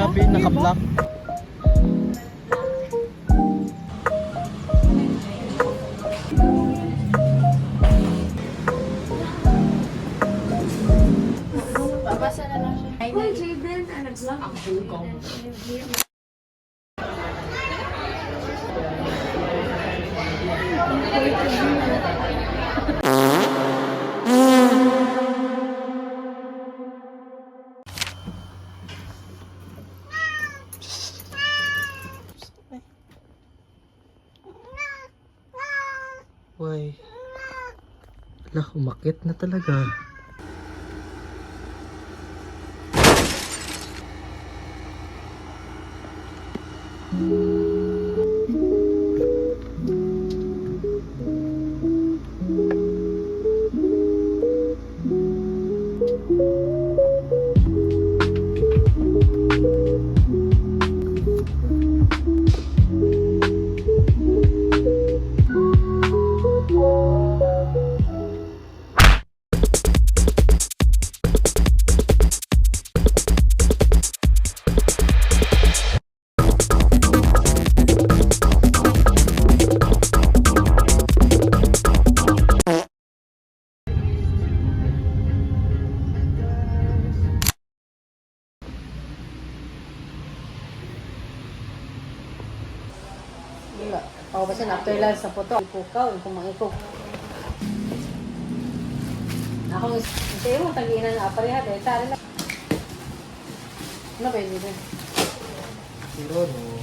Grabe, naka-block. Babasa na lang siya. Ay, Jaden, nag-vlog. ang hugong. Why? Ala, umakit na talaga. O, basta na after lunch sa photo. Ipukaw, kung mangikog. Ako, sa'yo mo, tag-iinan na apareha. Dahil tari lang. Ano ba yun dito? Pero no.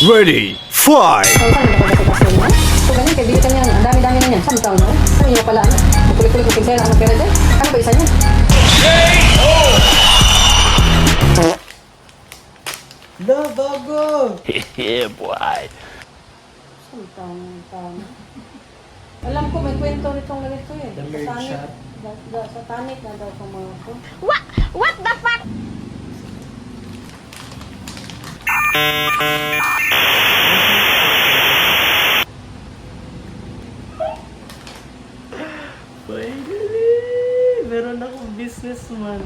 Ready, fight! So, saan mo ba kasi mo? So, ganyan, kay Billy kanya. Ang dami-dami na yan. Saan taon mo? Saan nyo pala? Kulik-kulik ko pinsaya na ang pera dyan. Ano ba isa niya? La, bago! Yeah, boy. Saan taon? Alam ko, may kwento nitong ganito eh. The merge shop. Sa tanit na daw sa mga ko. What the fuck? Finally! Meron akong businessman.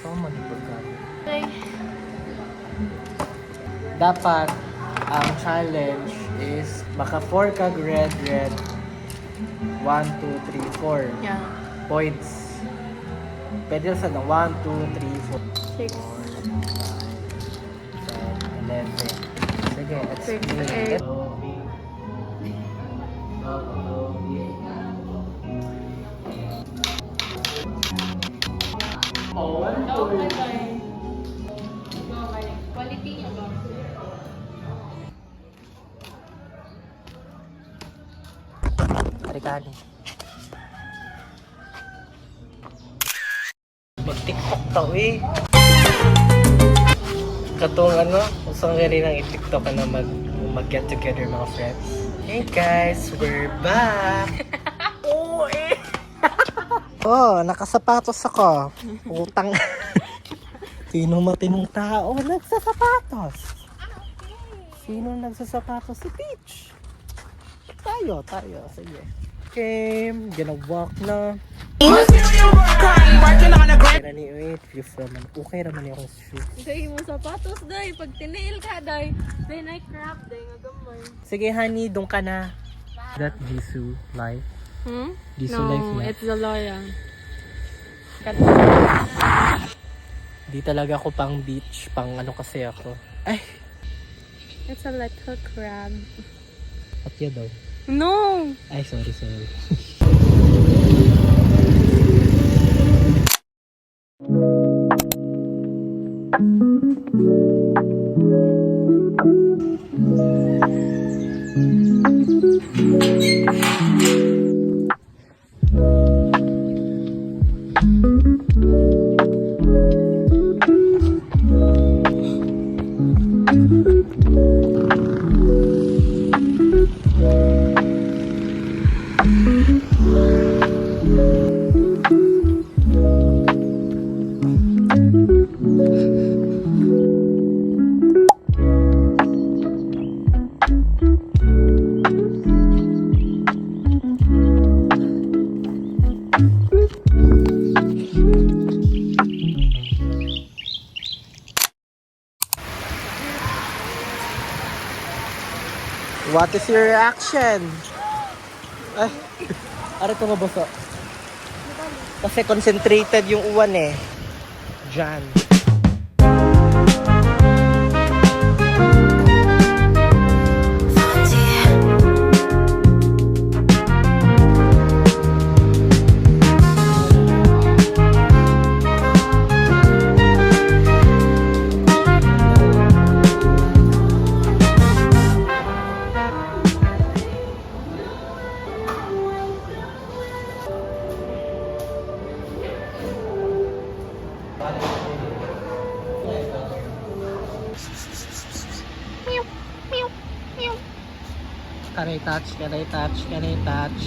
Sama ni pagkain. Dapat ang challenge is maka 4 kag red. 1, 2, 3, 4 Yeah. points. Pwede sa na 1, 2, 3, 4. 6. 11. Sige, let's 6, play. 8. Quality niya ba? Harikani. Mag-tiktok tao eh. Katong ano, usang gani ng i-tiktok ka na mag-get together mga friends. Hey guys, we're back! Oo eh! Oh, nakasapatos ako. Utang. Sino matinong tao nagsasapatos? Sino nagsasapatos? Si Peach. Tayo. Sige. Okay, gonna walk na. Kaya ni wait, brief naman. Okay naman yung shoe. Gay mo sapatos, day. Pag tinail ka, day. Then I crap, day. Ngagamay. Sige, honey, doon ka na. That Jisoo life. Jisoo life na. It's Zaloya. Di talaga ako pang beach, pang ano kasi ako. Ay! It's a little crab. At yun daw. No! Ay, sorry. What is your reaction? Ay, ano ito mabaso? Kasi concentrated yung uwan eh. Diyan. Can I touch? Can I touch? Can I touch?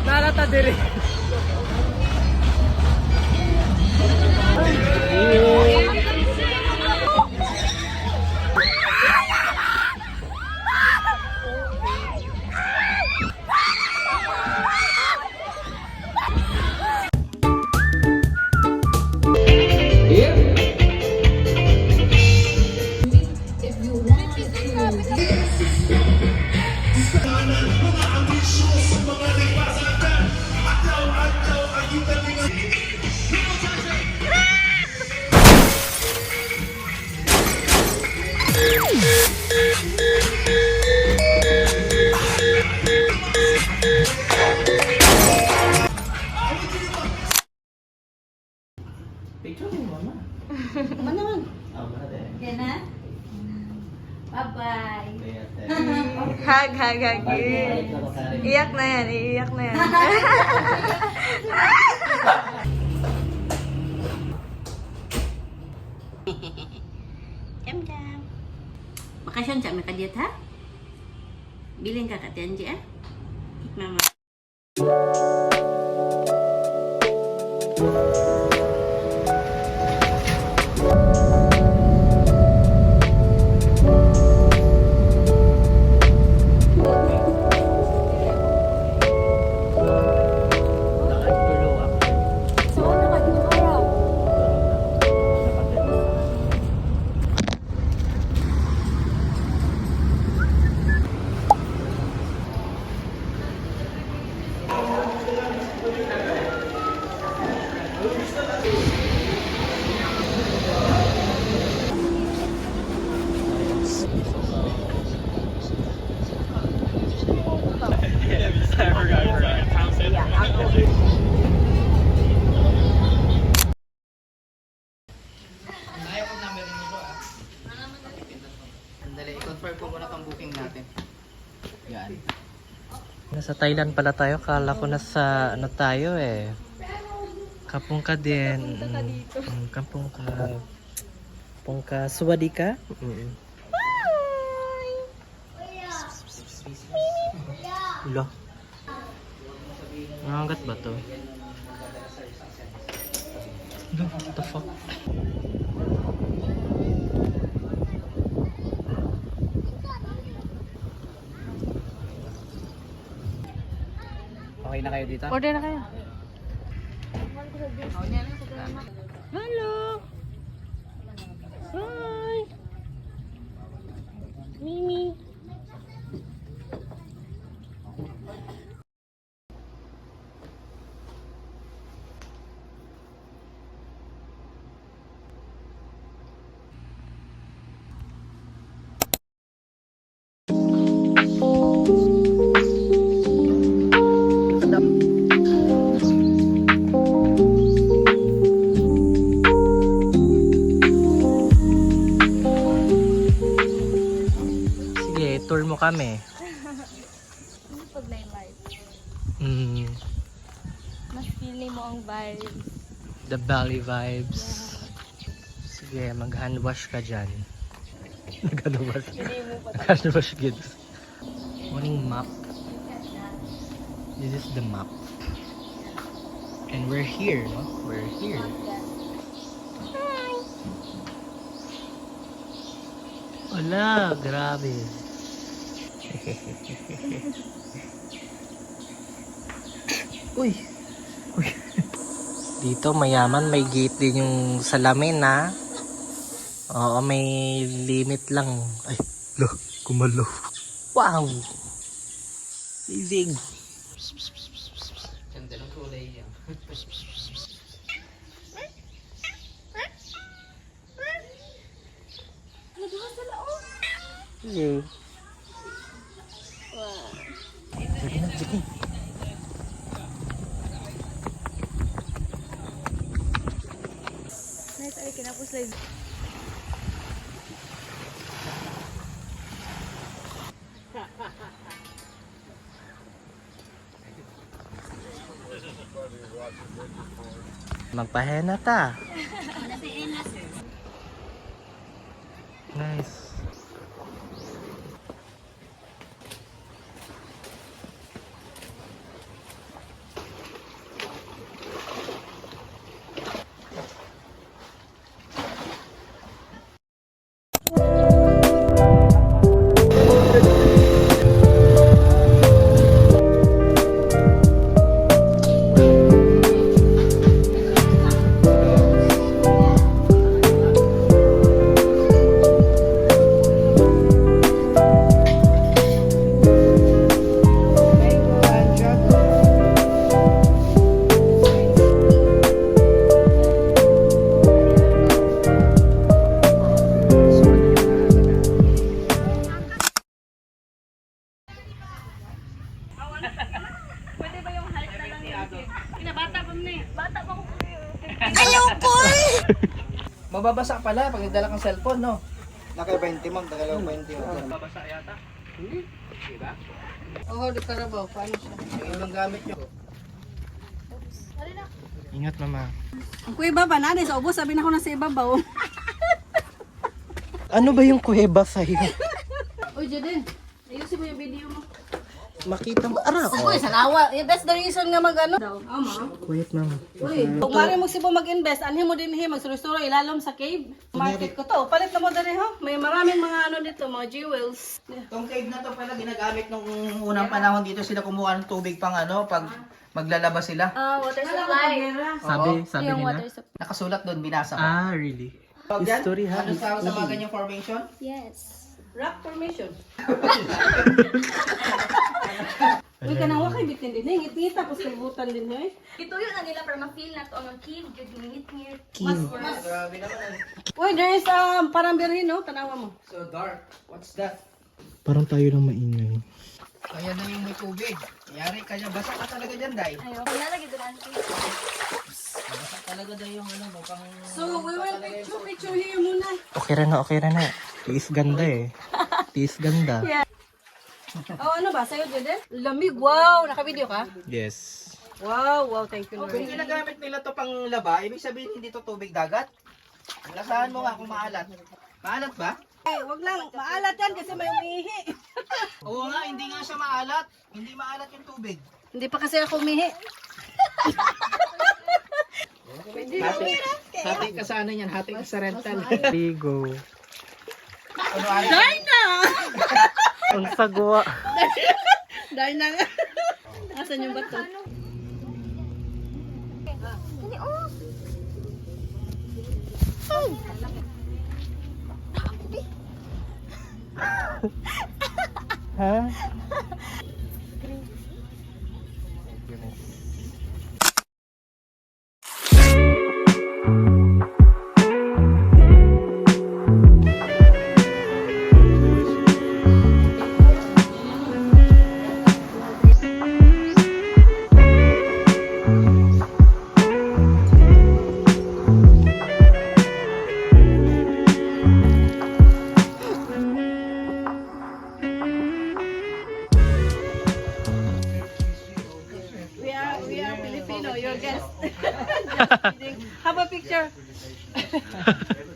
Nalata diri. Picture mo, mama. Ano naman? Yan na? Bye-bye. Hag. Iyak na yan, iiyak na yan. Jam-jam. Bakasyon sa Mekadiat ha? Bilin ka Tianji ah. Mama. Sandali, i-confirm ko muna pang booking natin. Yan. Nasa Thailand pala tayo. Kala ko nasa ano tayo eh. Kapungka din. Kapungka. Kapungka. Suwadi ka? Ulo. Nangangat ba to? What the fuck? Okay na kayo dito? Order na kayo. Hello. Hi. Mimi. kami. Pag nai-live. Mm, Mas feeling mo ang vibe. the Bali vibes. Sige, mag-hand wash ka dyan. Nag-hand wash. Nag-hand wash kids. Morning map. This is the map. And we're here, no? We're here. Wala, grabe. Uy. Uy. Dito mayaman, may gate din yung salamin ha. Oo, may limit lang. Ay, lo, kumalo. Wow. Amazing. Ganda ng kulay yan. Yeah. Sige na, sige. Nice, ay kinapos live. Magpahena ta. Nice. Pwede ba yung heart na lang yung Pinabata pa mo Bata pa ko. Mababasa pala pag nagdala kang cellphone, no? Naka 20 ma'am, tagalaw 20. Mababasa yata. Diba? Oh, di Carabao. Paano siya? Yung ibang gamit nyo. Ingat mama. Ang kuya baba na, sa ubos, sabi na ko na sa ibabaw. Ano ba yung kuweba sa'yo? Uy, Jaden, ayusin mo yung video mo. Makita mo. Ara, oh. Uy, salawa. That's the reason nga mag-ano. Ma. Quiet mama. Uy, kung mari mo sibo mag-invest, anhin mo din magsuro-suro ilalom sa cave. Market ko to. Palit na mo dali ho. May maraming mga ano dito, mga jewels. Itong cave na to pala ginagamit nung unang panahon dito sila kumuha ng tubig pang ano, pag maglalaba sila. Water supply. Sabi Yung nila. water supply. Nakasulat doon, binasa ko. Ah, really? Pag yan, History ha? ano sa mga ganyang formation? Yes. Rock formation. Uy, kanang wakay bitin din. Ngit-ngit tapos kalibutan din nyo eh. Ituyo na nila para ma-feel na to ang cave. Good ngit-ngit. Grabe naman. Uy, there is parang birhin, no? Tanawa mo. So dark. What's that? Parang tayo lang maingay. Kaya na yung may tubig. Yari ka niya. Basa ka talaga dyan, Day. Ayaw. Nalagay doon ang Basa talaga Day yung ano mo. Pang... So, we will picture here muna. Okay ra na. Tiis ganda eh. Tiis ganda. Oh, ano ba? Sa'yo, Jaden? Lamig. Wow! Naka-video ka? Yes. Wow, thank you, Kung Lord. ginagamit nila to pang laba, ibig sabihin hindi to tubig dagat. Lasahan mo nga kung maalat. Maalat ba? Eh, wag lang. Maalat yan kasi may umihi. Oo nga, hindi nga siya maalat. Hindi maalat yung tubig. Hindi pa kasi ako umihi. Hati ka sa ano yan, hati ka sa rental. Ligo. Ano ano? Ang sagwa. Dahil na nga. Asan yung bato? Ha?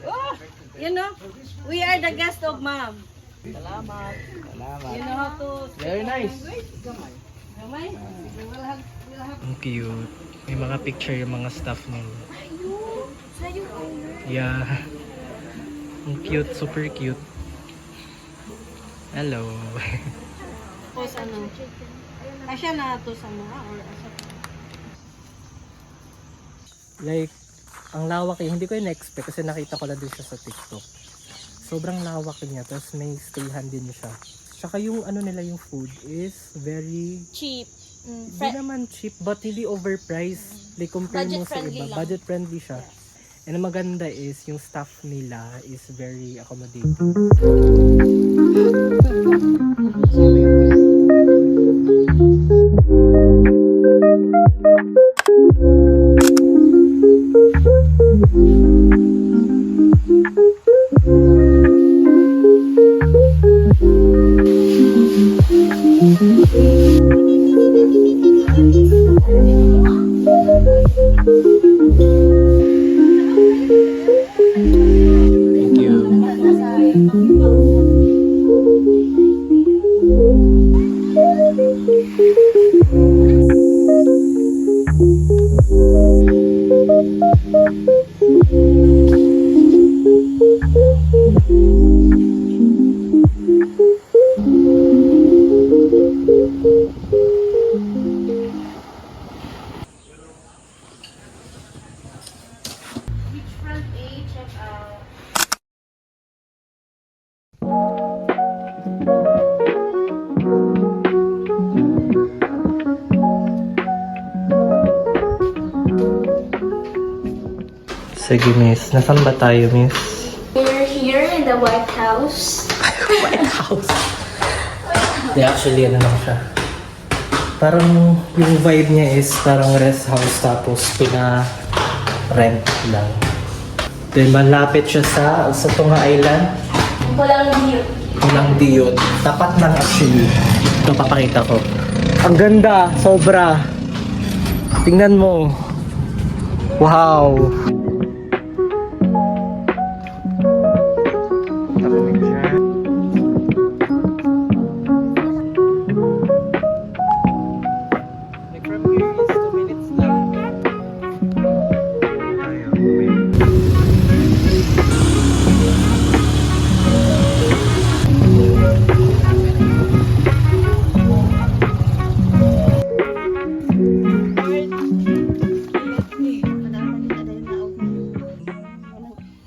Oh, you know, we are the guest of mom. Salamat. You know how to Very nice. Gamay? We'll have Ang cute. May mga picture yung mga staff nila. Yeah. Ang cute, super cute. Hello. post ano. Asya na to sa mga or asya. Like, ang lawak eh. Hindi ko yung expect kasi nakita ko lang din siya sa TikTok. Sobrang lawak niya. Tapos may stayhan din siya. Tsaka yung ano nila yung food is very... Cheap. Hindi naman cheap but hindi overpriced. Like compare mo sa iba. Budget friendly siya. And ang maganda is yung staff nila is very accommodating. Thank you. Front A, check out. Sige miss, nasan ba tayo miss? We're here in the White House. White House. Di actually ano lang siya. Parang yung vibe niya is parang rest house tapos pina-rent lang. Then malapit siya sa Tunga Island. Walang view. Walang diyot. Tapat lang actually. Ito papakita ko. Ang ganda, sobra. Tingnan mo. Wow. Like from here is 2 minutes lang.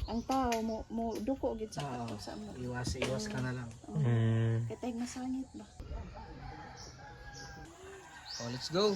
Ang tao mo duko gid sa ato sa mo. Iwas ka na lang. Kay tay masangit ba? Oh, let's go.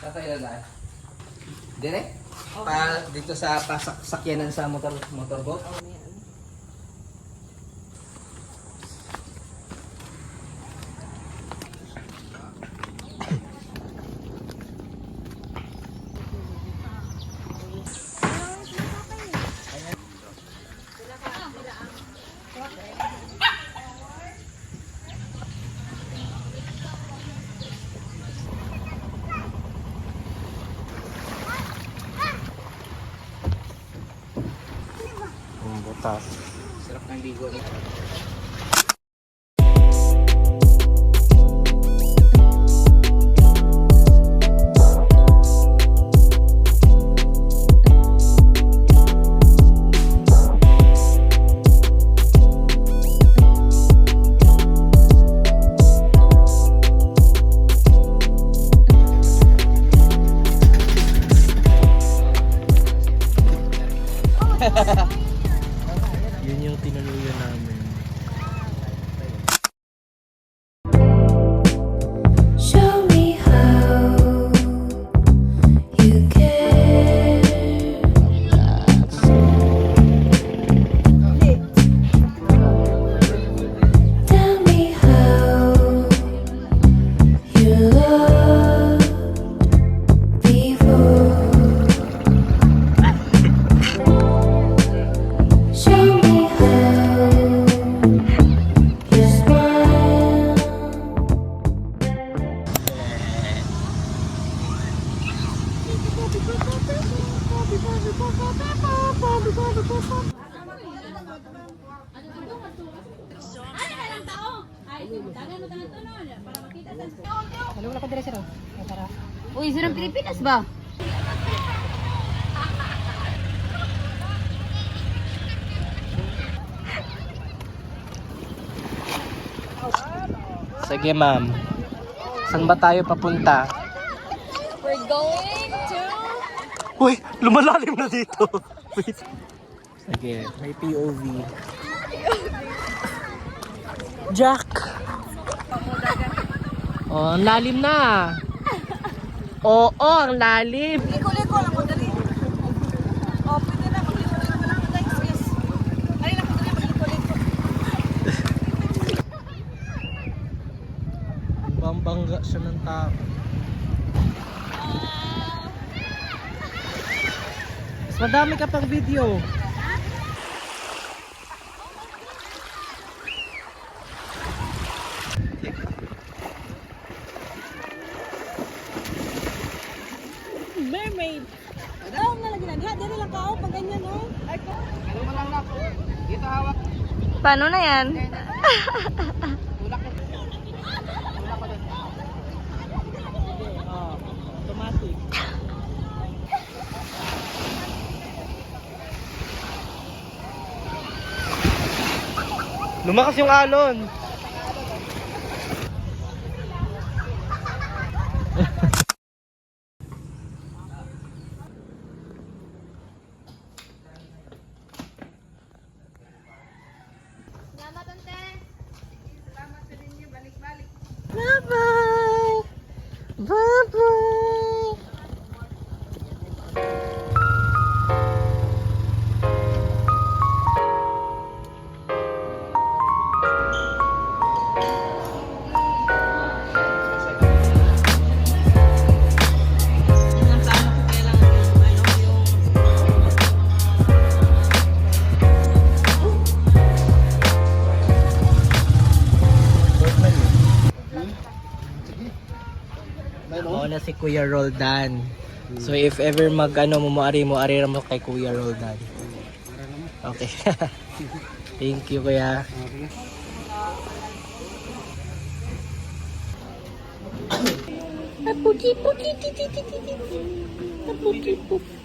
Saan tayo lalaan? Dire? Pa dito sa pasakyanan sa motorboat? Ang butas. Sarap ng ligo niya. Yun yung tinaluyan namin. Show me how you care. Tell me how you loved before. Show me how you smile. Uy, sarang Pilipinas ba? Sige ma'am. Saan ba tayo papunta? We're going to... Uy, lumalalim na dito. Wait. Sige, may POV. Jack! Oh, ang lalim na. Oo, ang lalim. Liko-liko lang ko dali. Oh, pwede na mag-liko-liko na lang guys. Yes. Ay lang ko dali mag-liko-liko. Bambangga siya ng tao. Mas madami ka pang video. Mermaid. Oh, nalagyan na. Diha, dali lang ka. Oh, pag ganyan, oh. Ay, ko. Ano mo lang na. Dito hawak. Paano na yan? Tulak ko. Tulak ko doon. Oh, automatic. Lumakas yung alon. Bye-bye! Bye-bye! Oo na si Kuya Roldan. So if ever mag mo ari mo kay Kuya Roldan. Okay. Thank you Kuya. Puti, puti, titi, titi, titi. Puti, puti.